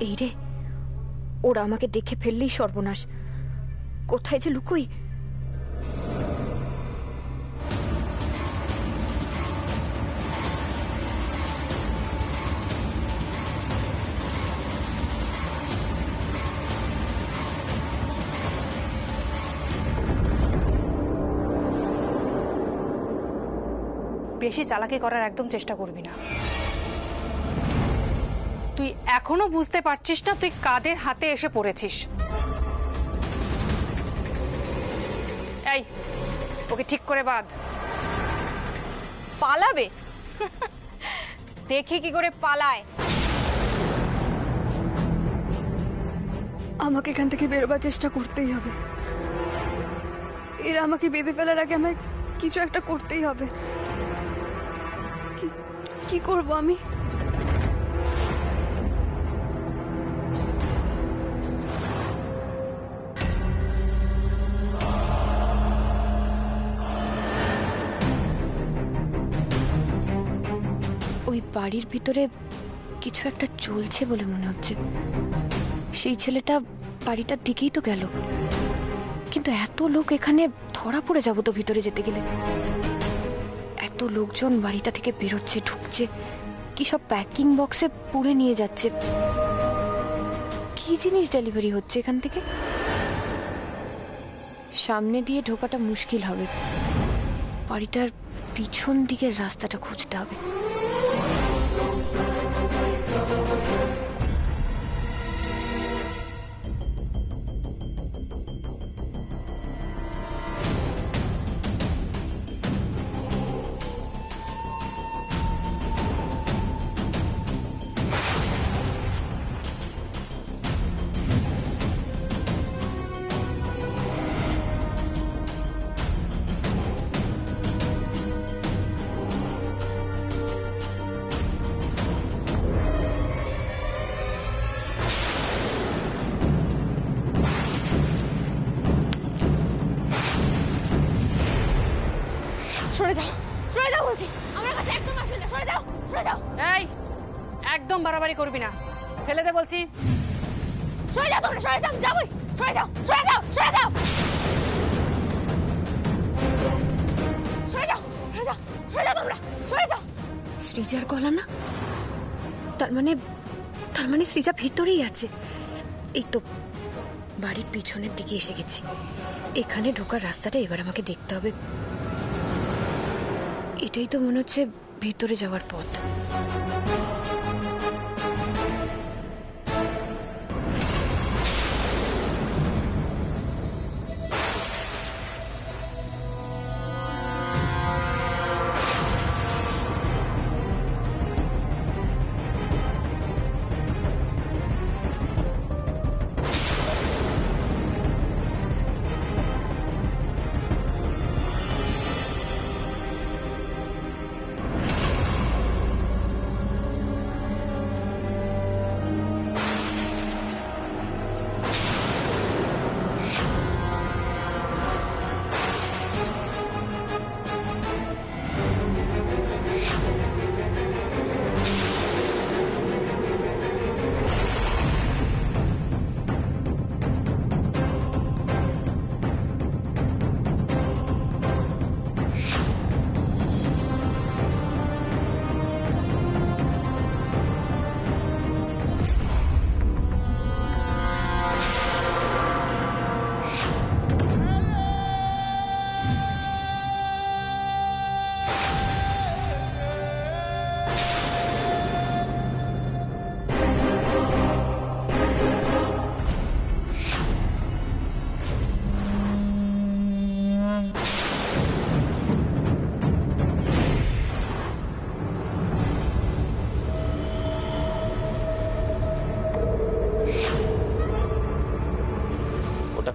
এই রে, ওরা আমাকে দেখে ফেললেই সর্বনাশ। কোথায় যে লুকোই। বেশি চালাকি করার একদম চেষ্টা করবি না। তুই এখনো বুঝতে পারছিস না তুই কাদের হাতে এসে পড়েছিস। এই, ওকে ঠিক করে বাঁধ। পালাবে? দেখি কি করে পালায়। আমাকে এখান থেকে বেরোবার চেষ্টা করতেই হবে। এরা আমাকে বেঁধে ফেলার আগে আমায় কিছু একটা করতেই হবে। কি করব আমি? ওই বাড়ির ভিতরে কিছু একটা চলছে বলে মনে হচ্ছে। সেই ছেলেটা বাড়িটার দিকেই তো গেল, কিন্তু এত লোক এখানে ধরা পড়ে যাবো তো ভিতরে যেতে গেলে। এত লোকজন বাড়িটা থেকে বেরোচ্ছে, ঢুকছে, কি সব প্যাকিং বক্সে পুড়ে নিয়ে যাচ্ছে। কি জিনিস ডেলিভারি হচ্ছে এখান থেকে? সামনে দিয়ে ঢোকাটা মুশকিল হবে। বাড়িটার পিছন দিকের রাস্তাটা খুঁজতে হবে। সরে যাও, সরে যাও বলছি। আমার কাছে একদম আসবে না, সরে যাও, সরে যাও। এই, একদম বাড়াবাড়ি করবি না, ফেলে দে বলছি। সরে যাও তোমরা, সরে যাও, যাবই। সরে যাও, সরে যাও, সরে যাও, সরে যাও, সরে যাও, সরে যাও তোমরা, সরে যাও। সৃজার গলা না? তার মানে সৃজা ভিতরেই আছে। এই তো বাড়ির পিছনের দিকে এসে গেছি। এখানে ঢোকার রাস্তাটা এবার আমাকে দেখতে হবে। এটাই তো মনে হচ্ছে ভিতরে যাওয়ার পথ।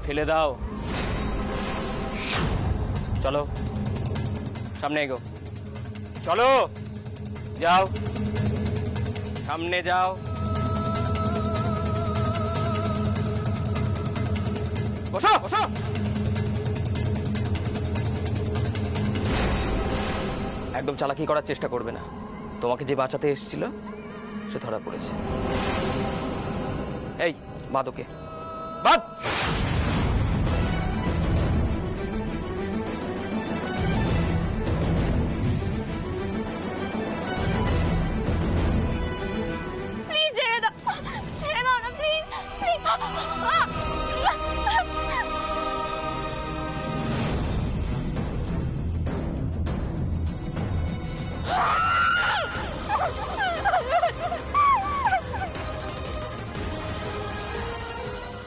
ফেলে দাও। চলো সামনে এগো, চলো, যাও সামনে যাও। বসো বসো। একদম চালাকি করার চেষ্টা করবে না। তোমাকে যে বাঁচাতে এসেছিল সে ধরা পড়েছে। এই বাদকে বাদ। প্লিজ ছেড়ে দাও না প্লিজ।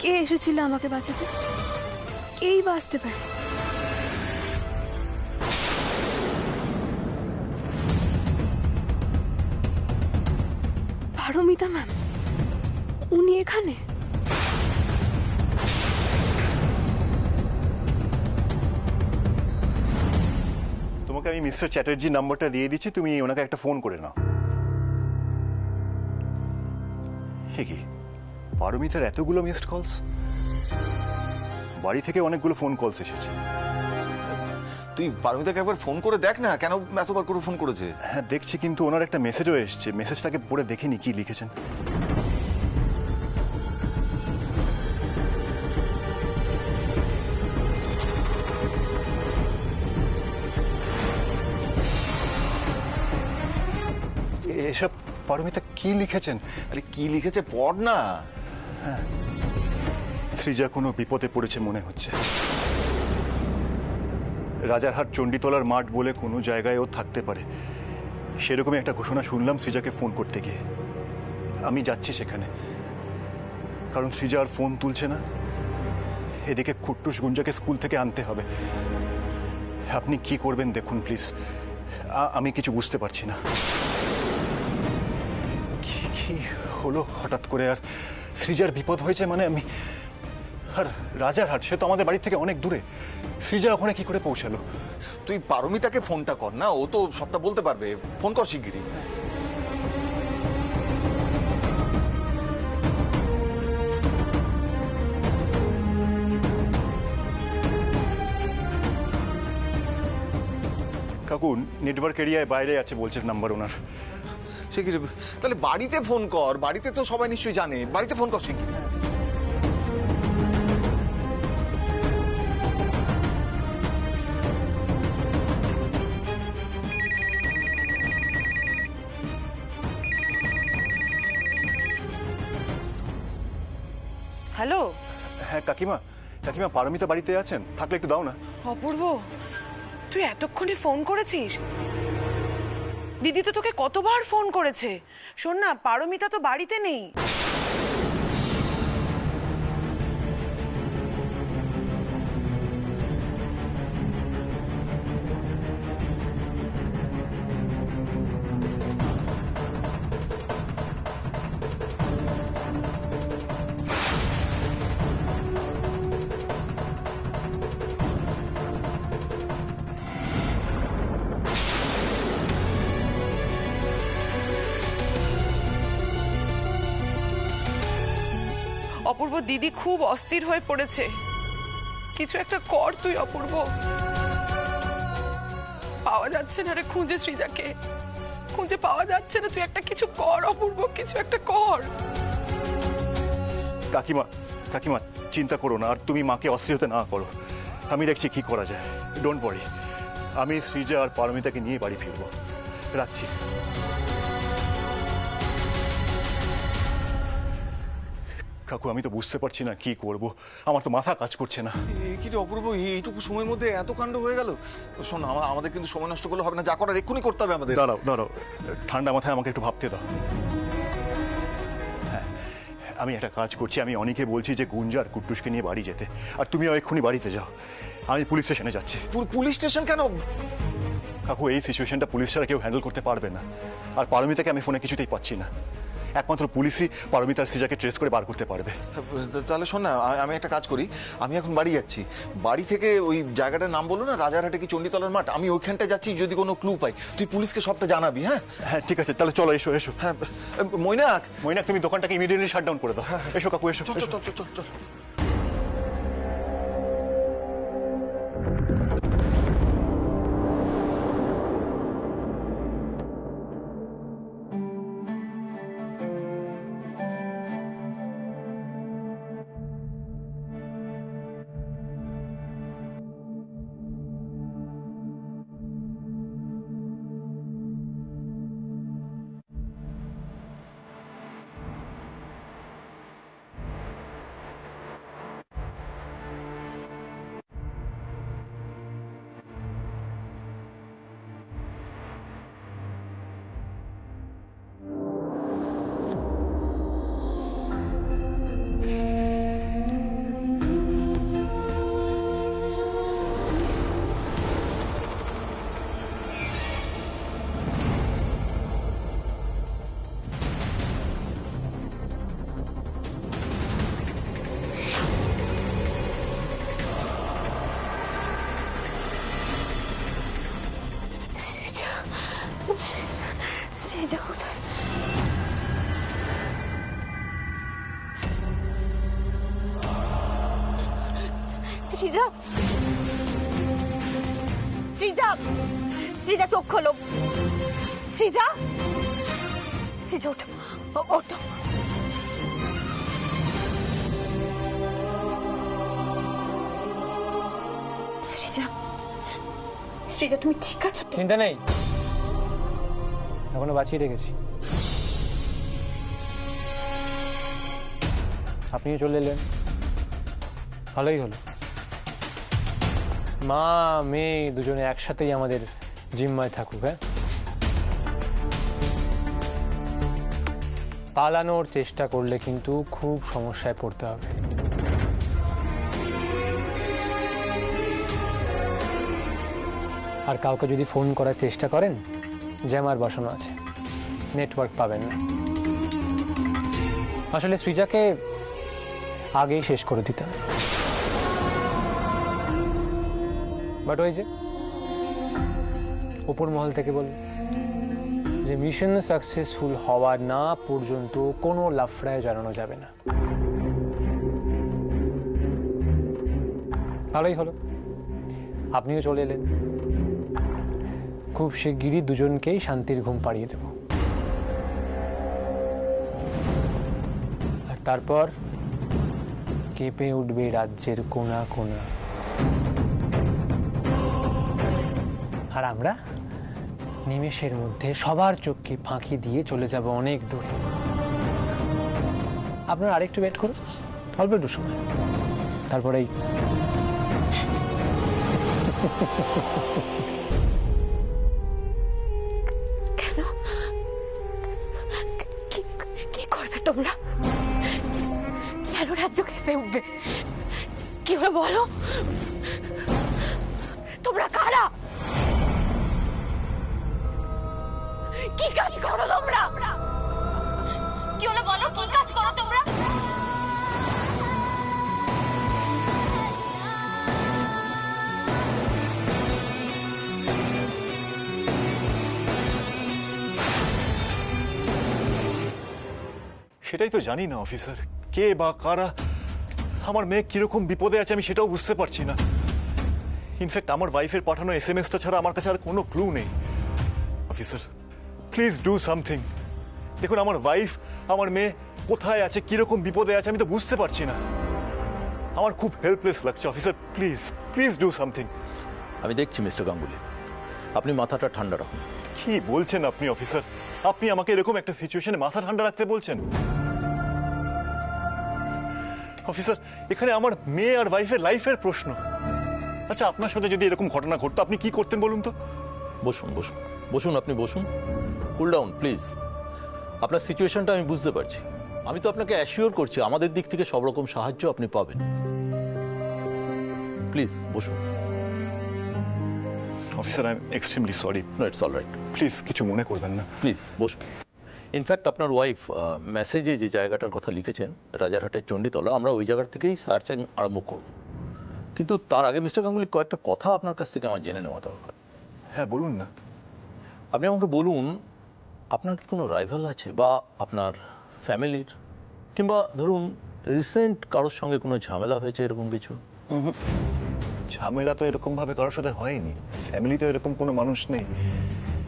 কে এসেছিল আমাকে বাঁচাতে? কেই বাঁচতে পারে। পারমিতা ম্যাম, উনি এখানে? তোমাকে আমি মিস্টার চ্যাটার্জি নাম্বারটা দিয়ে দিচ্ছি, তুমি ওনাকে একটা ফোন করে নাও। সে কি, পারমিতার এতগুলো মিসড কলস? বাড়ি থেকে অনেকগুলো ফোন কলস এসেছে। তুই পারমিতাকে একবার ফোন করে দেখ না, কেন এতবার করে ফোন করেছে? হ্যাঁ দেখছি, কিন্তু ওনার একটা মেসেজও এসেছে। মেসেজটাকে পড়ে দেখিনি কি লিখেছেন। এসব পারমিতা কি লিখেছেন? আরে কি লিখেছে পড় না। সৃজা কোনো বিপদে পড়েছে মনে হচ্ছে। রাজারহাট চণ্ডীতলার মাঠ বলে কোনো জায়গায় ও থাকতে পারে, সেরকমই একটা ঘোষণা শুনলাম সৃজাকে ফোন করতে গিয়ে। আমি যাচ্ছি সেখানে, কারণ সৃজা আর ফোন তুলছে না। এদিকে কুট্টুস গুঞ্জাকে স্কুল থেকে আনতে হবে। আপনি কি করবেন দেখুন প্লিজ, আমি কিছু বুঝতে পারছি না। কি হলো হঠাৎ করে? আর সৃজার বিপদ হয়েছে মানে আমি, আর রাজারহাট সে তো আমাদের বাড়ি থেকে অনেক দূরে। সৃজা ওখানে কি করে পৌঁছালো? তুই পারমিতাকে ফোনটা কর না, ও তো সবটা বলতে পারবে। ফোন কর শিগগিরই। কাকু নেটওয়ার্ক এরিয়ায় বাইরে আছে বলছে নাম্বার ওনার। শিগগিরই তাহলে বাড়িতে ফোন কর, বাড়িতে তো সবাই নিশ্চয়ই জানে। বাড়িতে ফোন কর শিগগিরই। হ্যালো হ্যাঁ কাকিমা, কাকিমা পারমিতা বাড়িতে আছেন? থাকলে একটু দাও না। অপূর্ব, তুই এতক্ষণে ফোন করেছিস? দিদি তো তোকে কতবার ফোন করেছে। শোন না, পারমিতা তো বাড়িতে নেই। অপূর্ব, দিদি খুব অস্থির হয়ে পড়েছে। কিছু একটা কর তুই অপূর্ব। পাওয়া যাচ্ছে না রে, খুঁজে সৃজাকে খুঁজে পাওয়া যাচ্ছে না। তুই একটা কিছু কর অপূর্ব, কিছু একটা কর। কাকিমা, কাকিমা চিন্তা করো না, আর তুমি মাকে অস্থির হতে না করো। আমি দেখছি কি করা যায়। ডোন্ট ওয়ারি, আমি সৃজা আর পারমিতাকে নিয়ে বাড়ি ফিরবো। রাখছি। কাকু আমি তো বুঝতে পারছি না কি করব, আমার তো মাথা কাজ করছে না। কি রে অপূর্ব, এইটুকু সময়ের মধ্যে এত কাণ্ড হয়ে গেল? শোন, আমাদের কিন্তু সময় নষ্ট করলে হবে না। যা করার এক্ষুনি করতে হবে আমাদের। দাঁড়াও দাঁড়াও, ঠান্ডা মাথায় আমাকে একটু ভাবতে দাও। হ্যাঁ, আমি একটা কাজ করছি। আমি অনেকে বলছি যে গুঞ্জা আর কুট্টুসকে নিয়ে বাড়ি যেতে, আর তুমিও এক্ষুনি বাড়িতে যাও। আমি পুলিশ স্টেশনে যাচ্ছি। পুলিশ স্টেশন কেন? কাকু এই সিচুয়েশনটা পুলিশ ছাড়া কেউ হ্যান্ডেল করতে পারবে না। আর পারমিতাকে আমি ফোনে কিছুতেই পাচ্ছি না। একমাত্র পুলিশই পারমিতার সৃজাকে ট্রেস করে বার করতে পারবে। তাহলে শোন না, আমি একটা কাজ করি। আমি এখন বাড়ি যাচ্ছি। বাড়ি থেকে ওই জায়গাটার নাম বলো না, রাজারহাটে কি চণ্ডীতলার মাঠ, আমি ওইখানটায় যাচ্ছি। যদি কোনো ক্লু পাই তুই পুলিশকে সবটা জানাবি। হ্যাঁ হ্যাঁ ঠিক আছে, তাহলে চলো এসো এসো। হ্যাঁ মৈনাক, মৈনাক তুমি দোকানটাকে ইমিডিয়েটলি শাট ডাউন করে দাও। এসো কাকু এসো। চল চল চল চল চল। সৃজা, সৃজা, সৃজা চোখ খোলো। সৃজা, সৃজা ওঠো, ওঠো। সৃজা, সৃজা তুমি ঠিক আছো তো? চিন্তা নেই, এখনো বাঁচিয়ে রেখেছি। আপনিও চলে এলেন, ভালোই হলো। মা মেয়ে দুজনে একসাথেই আমাদের জিম্মায় থাকুক। হ্যাঁ, পালানোর চেষ্টা করলে কিন্তু খুব সমস্যায় পড়তে হবে। আর কাউকে যদি ফোন করার চেষ্টা করেন, জ্যামার বসানো আছে, নেটওয়ার্ক পাবেন না। আসলে সৃজাকে আগেই শেষ করে দিতাম, বাট ওই যে উপর মহল থেকে বল যে মিশন সাকসেসফুল হওয়া না পর্যন্ত কোনো লাফড়ায় জানানো যাবে না। ভালোই হলো আপনিও চলে এলেন। খুব শিগগিরই দুজনকেই শান্তির ঘুম পাড়িয়ে দেব। আর তারপর কেঁপে উঠবে রাজ্যের কোনা কোনা। আর আমরা নিমেষের মধ্যে সবার চোখকে ফাঁকি দিয়ে চলে যাব অনেক দূরে। আপনারা আরেকটু ওয়েট করুন, অল্প একটু সময়, তারপরেই কেন? কি করবে তোমরা? কেন রাজ্য কেঁপে উঠবে? কি হলো বলো? তোমরা কারা? কি কাজ করো তোমরা? কি হলো বলো, কি কাজ করো তোমরা? সেটাই তো জানি না অফিসার, কে বা কারা আমার মেয়ে কিরকম বিপদে আছে আমি সেটাও বুঝতে পারছি না। ইনফ্যাক্ট আমার ওয়াইফের পাঠানো SMS-টা ছাড়া আমার কাছে আর কোনো ক্লু নেই। Officer please do something. দেখুন আমার ওয়াইফ, আমার মেয়ে কোথায় আছে, কিরকম বিপদে আছে আমি তো বুঝতে পারছি না। আমার খুব হেল্পলেস লাগছে officer, please please do something. আমি দেখছি মিস্টার গাঙ্গুলি, আপনি মাথাটা ঠান্ডা রাখুন। কি বলছেন আপনি অফিসার? আপনি আমাকে এরকম একটা সিচুয়েশনে মাথা ঠান্ডা রাখতে বলছেন? অফিসার এখানে আমার মেয়ে আর ওয়াইফের লাইফের প্রশ্ন। আচ্ছা আপনার সাথে যদি এরকম ঘটনা ঘটতো আপনি কি করতেন বলুন তো? বসুন বসুন বসুন, আপনি বসুন, কুল ডাউন প্লিজ। আপনার সিচুয়েশনটা আমি বুঝতে পারছি। আমি তো আপনাকে অ্যাসিওর করছি আমাদের দিক থেকে সব রকম সাহায্য আপনি পাবেন। প্লিজ বসুন। Officer I am extremely sorry. No it's all right, please কিছু মনে করবেন না। প্লিজ বসুন। ইনফ্যাক্ট আপনার ওয়াইফ মেসেজে যে জায়গাটার কথা লিখেছেন, রাজারহাটের চণ্ডীতলা, আমরা ওই জায়গার থেকেই সার্চিং আরম্ভ করব। কিন্তু তার আগে মিস্টার গাঙ্গুলি কয়েকটা কথা আপনার কাছ থেকে আমার জেনে নেওয়া দরকার। হ্যাঁ বলুন না। আপনি আমাকে বলুন, আপনার কি কোনো রাইভাল আছে, বা আপনার ফ্যামিলির, কিংবা ধরুন রিসেন্ট কারোর সঙ্গে কোনো ঝামেলা হয়েছে এরকম কিছু? ঝামেলা তো এরকম ভাবে কারোর সাথে হয়নি, ফ্যামিলি তো এরকম কোনো মানুষ নেই,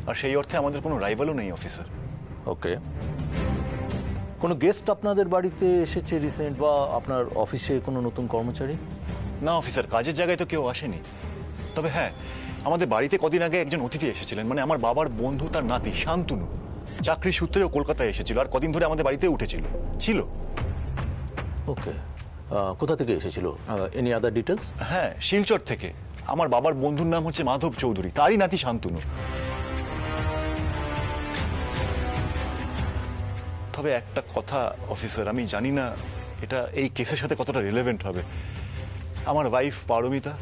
আর সেই অর্থে আমাদের কোনো রাইভালও নেই অফিসার। ওকে, কোনো গেস্ট আপনাদের বাড়িতে এসেছে রিসেন্ট, বা আপনার অফিসে কোনো নতুন কর্মচারী? না অফিসার, কাজের জায়গায় তো কেউ আসেনি। তবে হ্যাঁ, আমাদের বাড়িতে কদিন আগে একজন অতিথি এসেছিলেন, মানে আমার বাবার বন্ধু, তার নাতি শান্তনু। চাকরি সূত্রে ও কলকাতায় এসেছিল, আর কদিন ধরে আমাদের বাড়িতে উঠেছিল ছিল। ওকে, কোথা থেকে এসেছিল? Any other details? হ্যাঁ শিলচর থেকে। আমার বাবার বন্ধুর নাম হচ্ছে মাধব চৌধুরী, তারই নাতি শান্তনু। তবে একটা কথা অফিসার, আমি জানি না এটা এই কেসের সাথে কতটা রিলেভেন্ট হবে। আমার ওয়াইফ পারমিতা,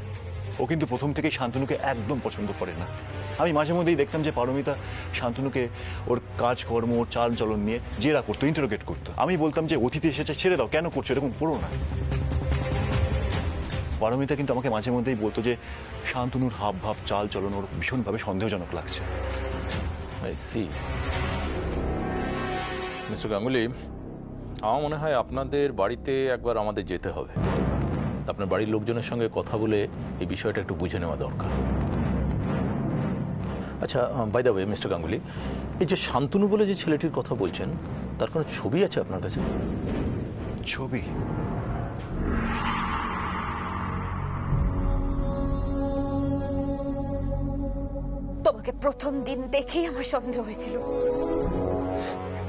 ও কিন্তু প্রথম থেকেই শান্তনুকে একদম পছন্দ করে না। আমি মাঝে মধ্যেই দেখতাম যে পারমিতা শান্তনুকে ওর কাজকর্ম, ওর চাল চলন নিয়ে জেরা করতো, ইন্টারোগেট করতো। আমি বলতাম যে অতিথি এসেছে, ছেড়ে দাও, কেন করছো এরকম, করো না। পারমিতা কিন্তু আমাকে মাঝে মধ্যেই বলতো যে শান্তনুর হাব ভাব, চাল চলন ওর ভীষণভাবে সন্দেহজনক লাগছে। I C. মিস্টার গাঙ্গুলি, আমার মনে হয় আপনাদের বাড়িতে একবার আমাদের যেতে হবে। আপনার বাড়ির লোকজনের সঙ্গে কথা বলে এই বিষয়টা একটু বুঝে নেওয়া দরকার। আচ্ছা, by the way mister Ganguly, এই যে শান্তনু বলে যে ছেলেটির কথা বলছেন, তার কোনো ছবি আছে আপনার কাছে? ছবি? তোমাকে প্রথম দিন দেখেই আমার সন্দেহ হয়েছিল।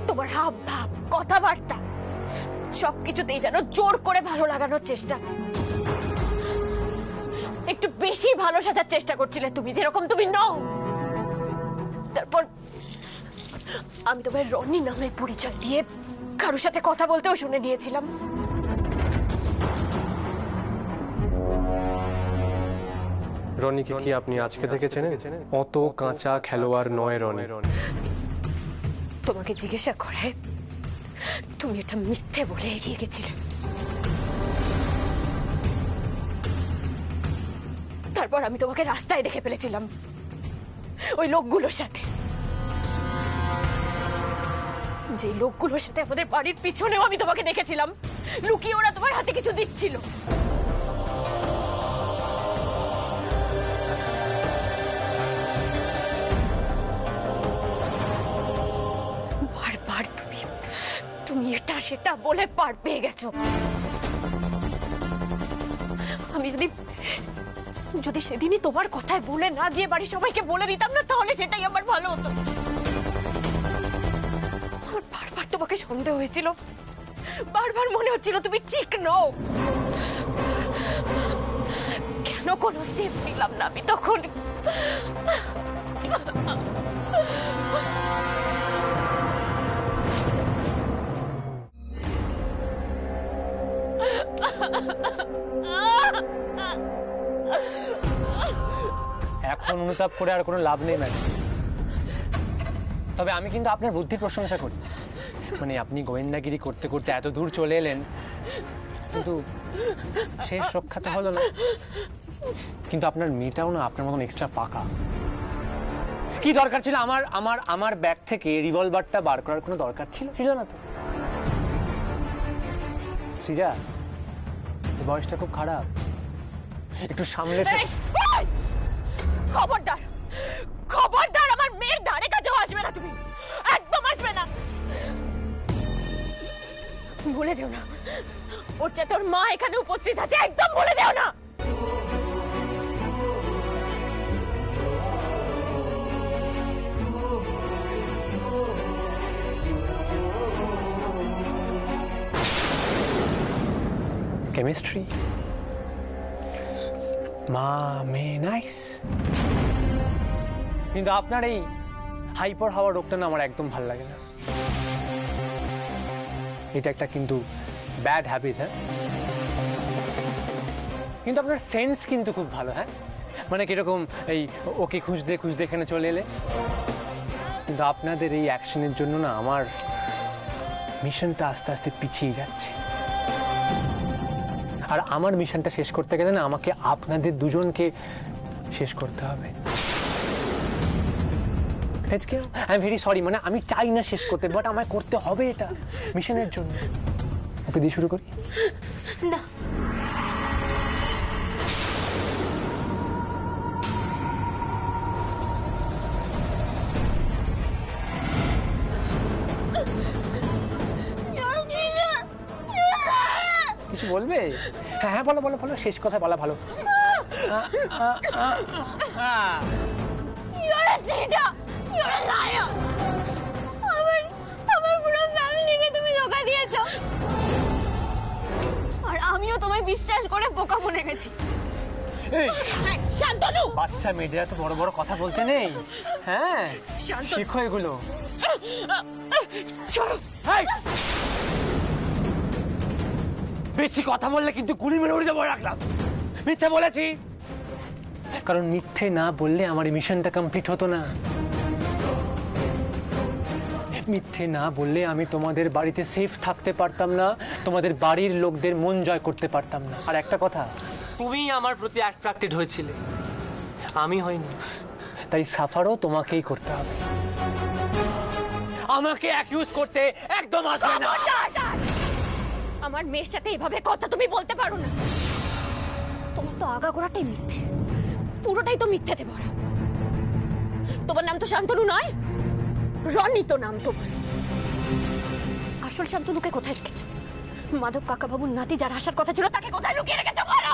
তোমার হাব ভাব, কথাবার্তা সবকিছুতেই যেন জোর করে ভালো লাগানোর চেষ্টা, একটু বেশি ভালো সাজার চেষ্টা করছিলে তুমি, যেরকম তুমি নও। তারপর আমি তোমার রনি নামে পরিচয় দিয়ে কারোর সাথে কথা বলতেও শুনে নিয়েছিলাম। রনিকে কি আপনি আজকে থেকে চেনেন? অত কাঁচা খেলোয়াড় নয় রনি। তোমাকে জিজ্ঞাসা করে তুমি এটা মিথ্যে বলে এড়িয়ে গেছিলে। তারপর আমি তোমাকে রাস্তায় দেখে ফেলেছিলাম ওই লোকগুলোর সাথে, যে লোকগুলোর সাথে আমাদের বাড়ির পিছনেও আমি তোমাকে দেখেছিলাম লুকিয়ে ওরা তোমার হাতে কিছু দিচ্ছিল। বারবার তুমি এটা সেটা বলে পার পেয়ে গেছো। আমি যদি সেদিনই তোমার কথায় বলে না গিয়ে বাড়ির সবাইকে বলে দিতাম না, তাহলে সেটাই আমার ভালো হতো। আমার বারবার তোমাকে সন্দেহ হয়েছিল, বারবার মনে হচ্ছিল তুমি ঠিক নও। কেন কোনো স্টেপ নিলাম না আমি তখন? এখন অনুতাপ করে আর কোনো লাভ নেই ম্যাডাম। তবে আমি কিন্তু আপনার বুদ্ধির প্রশংসা করি। মানে আপনি গোয়েন্দাগিরি করতে করতে এত দূর চলে এলেন, কিন্তু শেষ রক্ষা তো হলো না। কিন্তু আপনার মেয়েটাও না আপনার মতন এক্সট্রা পাকা। কি দরকার ছিল আমার আমার আমার ব্যাগ থেকে রিভলভারটা বার করার কোনো দরকার ছিল? ছিল না তো। সৃজা, বয়সটা খুব খারাপ, একটু সামলে। খবরদার, খবরদার, আমার মেয়ের ধারে কাছেও আসবে না তুমি, একদম আসবে না। বলে দেও না ওর চেয়ে তোর মা এখানে উপস্থিত আছে, একদম বলে দেও না। কেমিস্ট্রি, মা মেয়ে, নাইস। কিন্তু আপনার এই হাইপার হওয়ার রোগটা না আমার একদম ভালো লাগে না। এটা একটা কিন্তু ব্যাড হ্যাবিট। হ্যাঁ, কিন্তু আপনার সেন্স কিন্তু খুব ভালো। হ্যাঁ, মানে কিরকম এই ওকে খুঁজতে খুঁজতে এখানে চলে এলে। কিন্তু আপনাদের এই অ্যাকশনের জন্য না আমার মিশনটা আস্তে আস্তে পিছিয়ে যাচ্ছে। আর আমার মিশনটা শেষ করতে গেলে না আমাকে আপনাদের দুজনকে শেষ করতে হবে। আই এম ভেরি সরি, মানে আমি চাই না শেষ করতে, বাট আমায় করতে হবে এটা মিশনের জন্য। ওকে দিয়ে শুরু করি না। কিছু বলবে? হ্যাঁ হ্যাঁ, বলো বলো বলো, শেষ কথা বলা ভালো। আমার পুরো ফ্যামিলিকে তুমি ধোঁকা দিয়েছো, আর আমিও তোমায় বিশ্বাস করে বোকা মনে গেছি। শান্তনু, বাচ্চা মেয়েদের এত বড় বড় কথা বলতে নেই। হ্যাঁ, শেখো এগুলো। বেশি কথা বললে কিন্তু গুলি মেরে উড়ে যাবো। রাখলাম, মিথ্যে বলেছি, কারণ মিথ্যে না বললে আমার এই মিশনটা কমপ্লিট হতো না। মিথ্যে না বললে আমি তোমাদের বাড়িতে সেফ থাকতে পারতাম না, তোমাদের বাড়ির লোকদের মন জয় করতে পারতাম না। আর একটা কথা, তুমি আমার প্রতি অ্যাট্রাক্টেড হয়েছিলে, আমি হইনি। তাই সাফারও তোমাকেই করতে হবে। আমাকে অ্যাকিউজ করতে একদম আসবে না। আমার মেয়ের সাথে এইভাবে কথা তুমি বলতে পারো না। তোমার তো আগাগোড়াটাই মিথ্যে, পুরোটাই তো মিথ্যেতে ভরা। তোমার নাম তো শান্তনু নয়, রনি তো নাম তোমার। আসল শান্তনুকে কোথায় রেখেছো? মাধব কাকা বাবুর নাতি যার আসার কথা ছিল তাকে কোথায় লুকিয়ে রেখেছো বলো?